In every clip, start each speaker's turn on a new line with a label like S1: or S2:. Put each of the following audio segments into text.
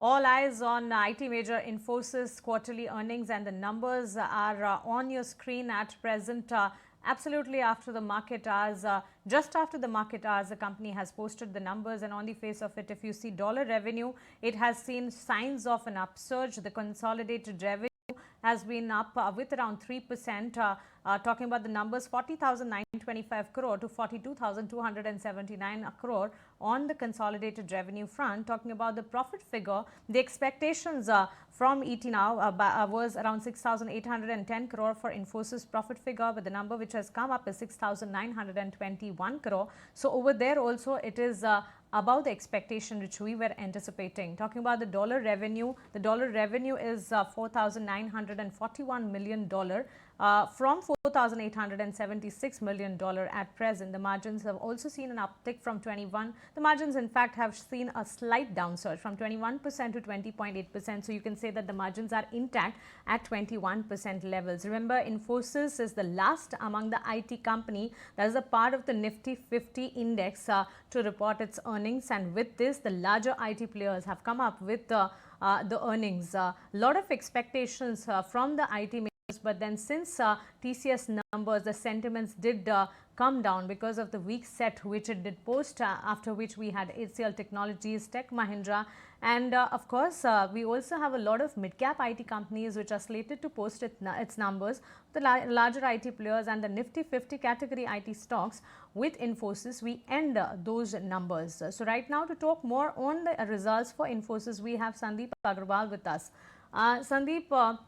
S1: All eyes on IT major Infosys quarterly earnings, and the numbers are on your screen at present. Absolutely after the market hours, just after the market hours, the company has posted the numbers, and on the face of it, if you see dollar revenue, it has seen signs of an upsurge. The consolidated revenue has been up with around 3%. Talking about the numbers, 40,925 crore to 42,279 crore on the consolidated revenue front. Talking about the profit figure, the expectations from ET now was around 6,810 crore for Infosys profit figure, but the number which has come up is 6,921 crore. So over there also it is above the expectation which we were anticipating. Talking about the dollar revenue is $4,941 million from $4,876 million at present. The margins have also seen an uptick from 21. The margins in fact have seen a slight downsurge from 21% to 20.8%. So you can say that the margins are intact at 21% levels. Remember, Infosys is the last among the IT company that is a part of the Nifty 50 index to report its earnings, and with this the larger IT players have come up with the earnings. A lot of expectations from the IT majors, but then since TCS numbers, the sentiments did come down because of the weak set which it did post, after which we had HCL Technologies, Tech Mahindra, and of course we also have a lot of mid-cap IT companies which are slated to post its numbers. The larger IT players and the Nifty 50 category IT stocks with Infosys, we end those numbers. So right now, to talk more on the results for Infosys, we have Sandeep Agarwal with us. Sandeep,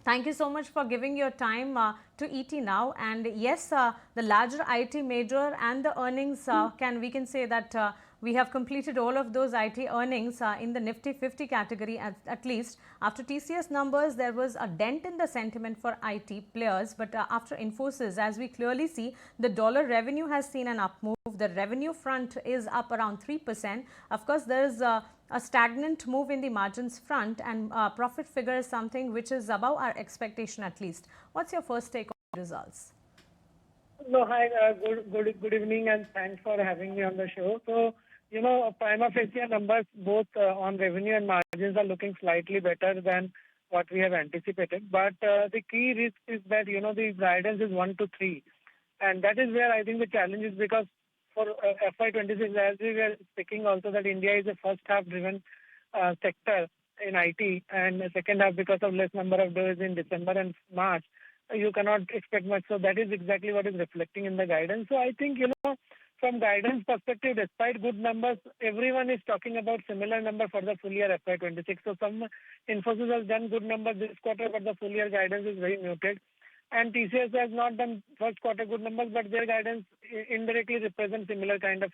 S1: thank you so much for giving your time to ET Now. And yes, the larger IT major and the earnings, we can say that we have completed all of those IT earnings in the Nifty 50 category at least. After TCS numbers, there was a dent in the sentiment for IT players, but after Infosys, as we clearly see, the dollar revenue has seen an up move. The revenue front is up around 3%. Of course, there is a stagnant move in the margins front, and profit figure is something which is above our expectation at least. What's your first take on the results?
S2: No, hi, good evening, and thanks for having me on the show. So, prima facie numbers both on revenue and margins are looking slightly better than what we have anticipated. But the key risk is that, the guidance is 1 to 3. And that is where I think the challenge is, because for FY26, as we were speaking also, that India is a first half driven sector in IT, and the second half, because of less number of days in December and March, you cannot expect much. So that is exactly what is reflecting in the guidance. So I think, from guidance perspective, despite good numbers, everyone is talking about similar number for the full year FY26. So some Infosys has done good numbers this quarter, but the full year guidance is very muted. And TCS has not done first quarter good numbers, but their guidance indirectly represents similar kind of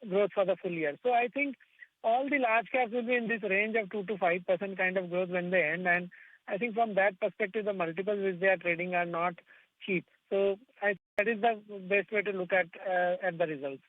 S2: growth for the full year. So I think all the large caps will be in this range of 2 to 5% kind of growth when they end. And I think from that perspective, the multiples which they are trading are not cheap. So that is the best way to look at the results.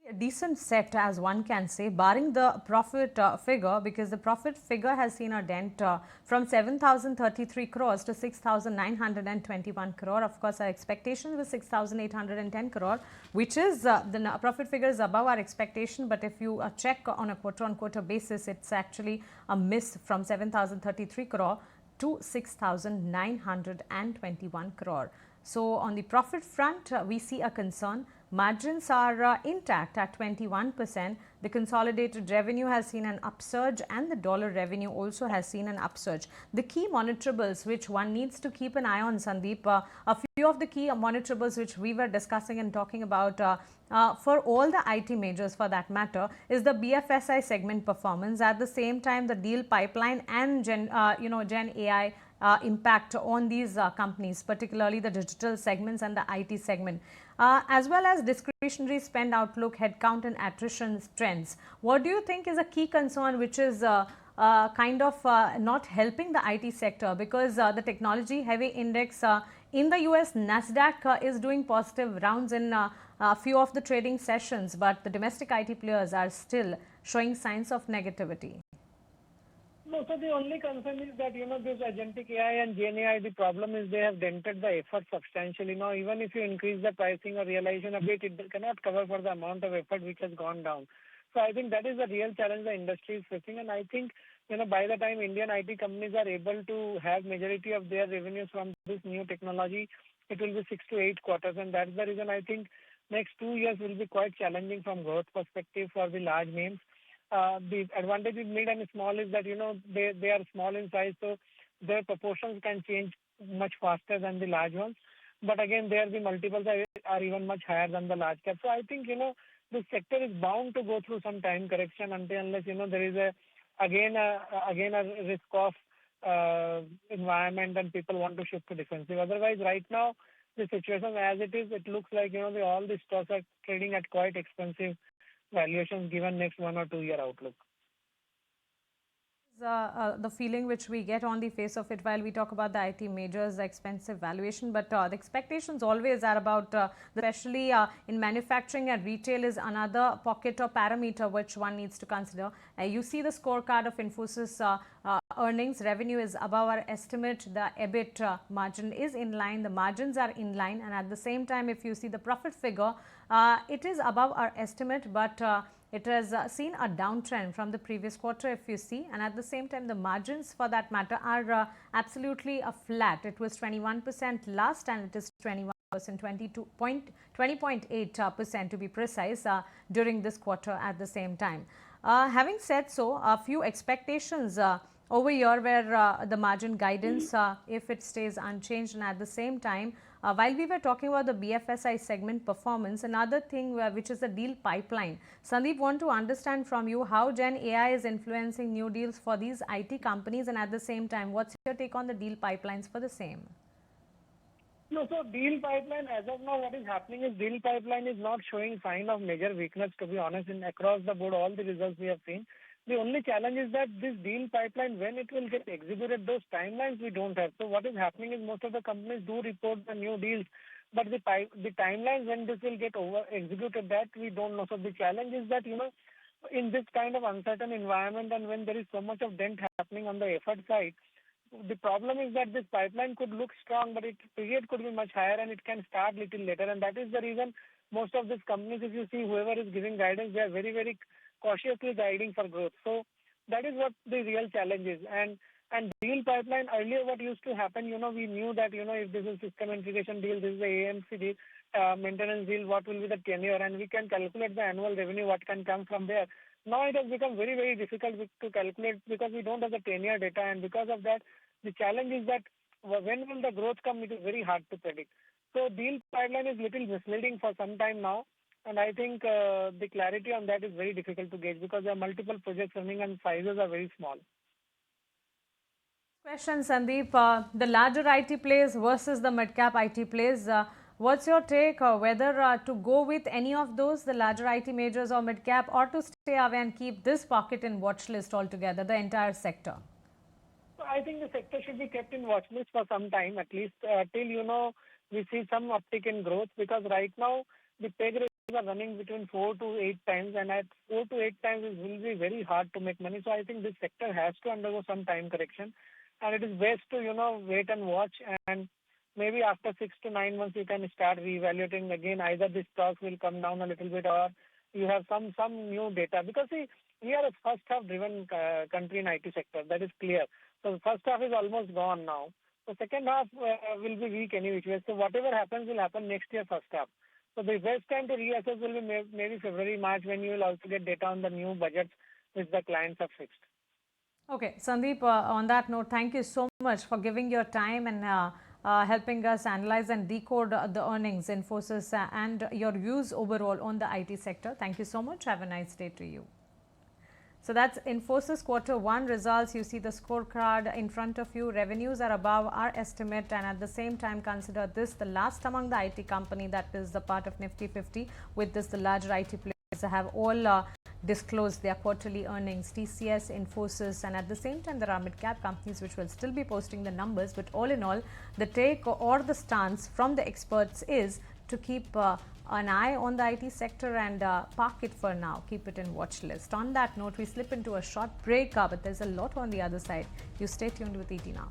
S1: A decent set, as one can say, barring the profit figure, because the profit figure has seen a dent from 7,033 crores to 6,921 crore. Of course, our expectation was 6,810 crore, which is the profit figure is above our expectation. But if you check on a quarter-on-quarter basis, it's actually a miss from 7,033 crore to 6,921 crore. So on the profit front, we see a concern. Margins are intact at 21%. The consolidated revenue has seen an upsurge, and the dollar revenue also has seen an upsurge. The key monitorables which one needs to keep an eye on, Sandeep, a few of the key monitorables which we were discussing and talking about for all the IT majors for that matter, is the BFSI segment performance. At the same time, the deal pipeline and Gen AI impact on these companies, particularly the digital segments and the IT segment, as well as discretionary spend outlook, headcount and attrition trends. What do you think is a key concern which is not helping the IT sector? Because the technology heavy index in the US, NASDAQ is doing positive rounds in a few of the trading sessions, but the domestic IT players are still showing signs of negativity.
S2: No, so the only concern is that, this agentic AI and Gen AI, the problem is they have dented the effort substantially. Now, even if you increase the pricing or realization a bit, it cannot cover for the amount of effort which has gone down. So I think that is the real challenge the industry is facing. And I think, by the time Indian IT companies are able to have majority of their revenues from this new technology, it will be 6 to 8 quarters. And that's the reason I think next 2 years will be quite challenging from growth perspective for the large names. The advantage with mid and small is that, they are small in size, so their proportions can change much faster than the large ones. But again, there the multiples are even much higher than the large cap. So I think, this sector is bound to go through some time correction until unless, there is a risk of environment and people want to shift to defensive. Otherwise, right now, the situation as it is, it looks like, all the stocks are trading at quite expensive valuations given next 1 or 2 year outlook.
S1: The feeling which we get on the face of it while we talk about the IT majors, the expensive valuation, but the expectations always are about, especially in manufacturing and retail is another pocket or parameter which one needs to consider. You see the scorecard of Infosys earnings, revenue is above our estimate, the EBIT margin is in line, the margins are in line, and at the same time if you see the profit figure, it is above our estimate, but it has seen a downtrend from the previous quarter if you see, and at the same time the margins for that matter are absolutely flat. It was 21% last and it is 21%, 20.8% to be precise during this quarter at the same time. Having said so, a few expectations over here where the margin guidance, if it stays unchanged, and at the same time while we were talking about the BFSI segment performance, another thing which is the deal pipeline. Sandeep, want to understand from you how Gen AI is influencing new deals for these IT companies, and at the same time, what's your take on the deal pipelines for the same?
S2: No, so deal pipeline, as of now, what is happening is deal pipeline is not showing sign of major weakness, to be honest, in across the board, all the results we have seen. The only challenge is that this deal pipeline, when it will get executed, those timelines we don't have. So what is happening is most of the companies do report the new deals, but the timelines when this will get executed, that we don't know. So the challenge is that, in this kind of uncertain environment and when there is so much of dent happening on the effort side, the problem is that this pipeline could look strong, but its period could be much higher and it can start little later. And that is the reason most of these companies, if you see whoever is giving guidance, they are very, very cautiously guiding for growth. So that is what the real challenge is. And deal pipeline, earlier what used to happen, we knew that, if this is system integration deal, this is the AMC deal, maintenance deal, what will be the tenure, and we can calculate the annual revenue, what can come from there. Now it has become very, very difficult to calculate because we don't have the tenure data, and because of that, the challenge is that when will the growth come, it is very hard to predict. So deal pipeline is little misleading for some time now. And I think the clarity on that is very difficult to gauge because there are multiple projects running and sizes are very small.
S1: Question, Sandeep. The larger IT plays versus the mid-cap IT plays. What's your take whether to go with any of those, the larger IT majors or mid-cap, or to stay away and keep this pocket in watch list altogether, the entire sector?
S2: So I think the sector should be kept in watch list for some time, at least till, we see some uptick in growth, because right now the pay grades are running between 4 to 8 times, and at 4 to 8 times it will be very hard to make money. So I think this sector has to undergo some time correction, and it is best to, wait and watch, and maybe after 6 to 9 months you can start reevaluating again. Either the stocks will come down a little bit or you have some new data. Because see, we are a first half driven country in IT sector, that is clear. So the first half is almost gone now. So second half will be weak anyway. So whatever happens will happen next year first half. So the best time to reassess will be maybe February, March, when you will also get data on the new budgets which the clients have fixed.
S1: Okay, Sandeep, on that note, thank you so much for giving your time and helping us analyze and decode the earnings, Infosys, and your views overall on the IT sector. Thank you so much. Have a nice day to you. So that's Infosys Q1 results. You see the scorecard in front of you. Revenues are above our estimate, and at the same time consider this the last among the IT company that is the part of Nifty 50. With this, the larger IT players have all disclosed their quarterly earnings, TCS, Infosys, and at the same time there are mid-cap companies which will still be posting the numbers. But all in all, the take or the stance from the experts is to keep an eye on the IT sector and park it for now, keep it in watch list. On that note, we slip into a short break, but there's a lot on the other side. You stay tuned with ET Now.